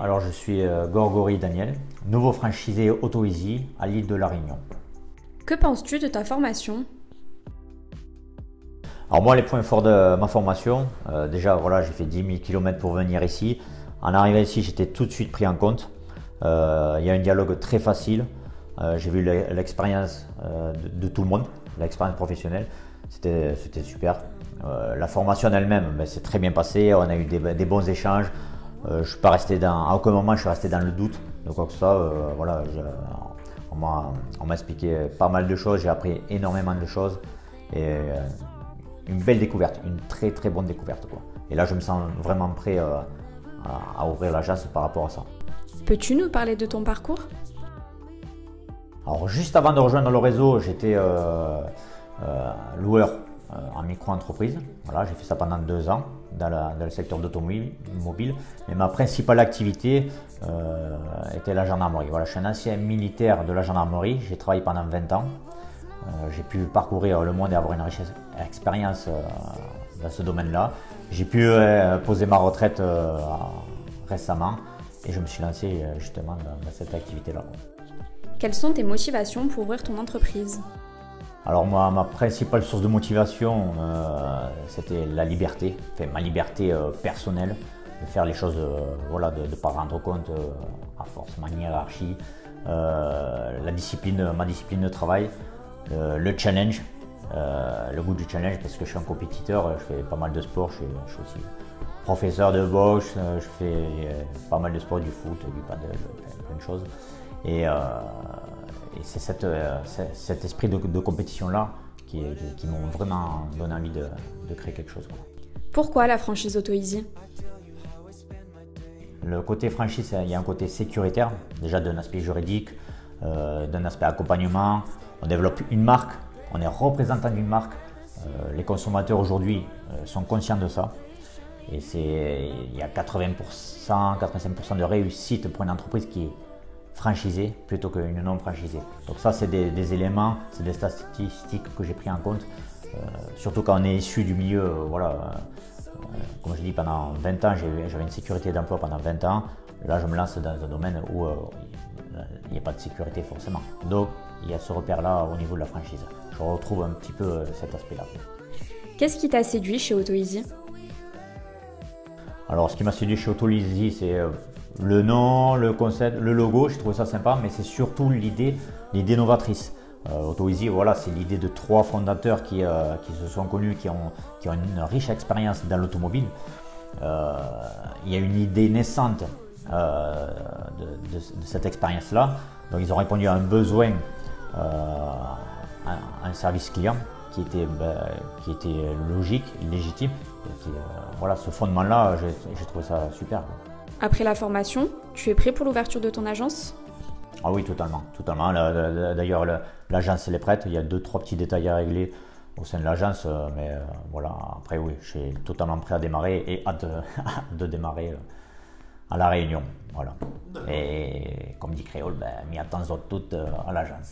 Alors je suis Gorgori Daniel, nouveau franchisé AutoEasy à l'île de la Réunion. Que penses-tu de ta formation? Alors moi les points forts de ma formation, déjà voilà j'ai fait 10 000 km pour venir ici. En arrivant ici j'étais tout de suite pris en compte. Il y a un dialogue très facile. J'ai vu l'expérience de tout le monde, l'expérience professionnelle. C'était super. La formation en elle-même s'est très bien passée, on a eu des bons échanges. Je suis pas resté à aucun moment je suis resté dans le doute de quoi que ce soit. Voilà, on m'a expliqué pas mal de choses, j'ai appris énormément de choses et une belle découverte, une très bonne découverte quoi. Et là je me sens vraiment prêt à ouvrir l'agence par rapport à ça. Peux-tu nous parler de ton parcours? Alors juste avant de rejoindre le réseau, j'étais loueur en micro-entreprise. Voilà, j'ai fait ça pendant 2 ans dans le secteur d'automobile. Mais ma principale activité était la gendarmerie. Voilà, je suis un ancien militaire de la gendarmerie. J'ai travaillé pendant 20 ans. J'ai pu parcourir le monde et avoir une riche expérience dans ce domaine-là. J'ai pu poser ma retraite récemment et je me suis lancé justement dans cette activité-là. Quelles sont tes motivations pour ouvrir ton entreprise? Alors moi, ma principale source de motivation, c'était la liberté, enfin, ma liberté personnelle, de faire les choses, voilà, de ne pas rendre compte à forcément une hiérarchie, la discipline, ma discipline de travail, le challenge, le goût du challenge parce que je suis un compétiteur, je fais pas mal de sport, je suis aussi professeur de boxe, je fais pas mal de sport, du foot, du paddle, plein de choses. Et c'est cet esprit de compétition-là qui m'ont vraiment donné envie de créer quelque chose, quoi. Pourquoi la franchise AutoEasy? Le côté franchise, il y a un côté sécuritaire, déjà d'un aspect juridique, d'un aspect accompagnement. On développe une marque, on est représentant d'une marque. Les consommateurs aujourd'hui sont conscients de ça. Et il y a 80%, 85% de réussite pour une entreprise qui est franchisée plutôt qu'une non franchisée. Donc ça c'est des éléments, c'est des statistiques que j'ai pris en compte, surtout quand on est issu du milieu, voilà, comme je dis pendant 20 ans, j'avais une sécurité d'emploi pendant 20 ans, là je me lance dans un domaine où il n'y a pas de sécurité forcément. Donc il y a ce repère là au niveau de la franchise, je retrouve un petit peu cet aspect là. Qu'est-ce qui t'a séduit chez AutoEasy? Alors ce qui m'a séduit chez AutoEasy c'est le nom, le concept, le logo, j'ai trouvé ça sympa, mais c'est surtout l'idée novatrice. AutoEasy, voilà, c'est l'idée de 3 fondateurs qui se sont connus, qui ont une riche expérience dans l'automobile. Il y a une idée naissante de cette expérience-là. Donc ils ont répondu à un besoin, un service client qui était logique, légitime. Voilà, ce fondement-là, j'ai trouvé ça super. Après la formation, tu es prêt pour l'ouverture de ton agence? Ah oui, totalement. D'ailleurs, l'agence elle est prête. Il y a 2-3 petits détails à régler au sein de l'agence, mais voilà. Après, oui, je suis totalement prêt à démarrer et hâte de démarrer à La Réunion. Voilà. Et comme dit Créole, m'y attendons toutes à l'agence.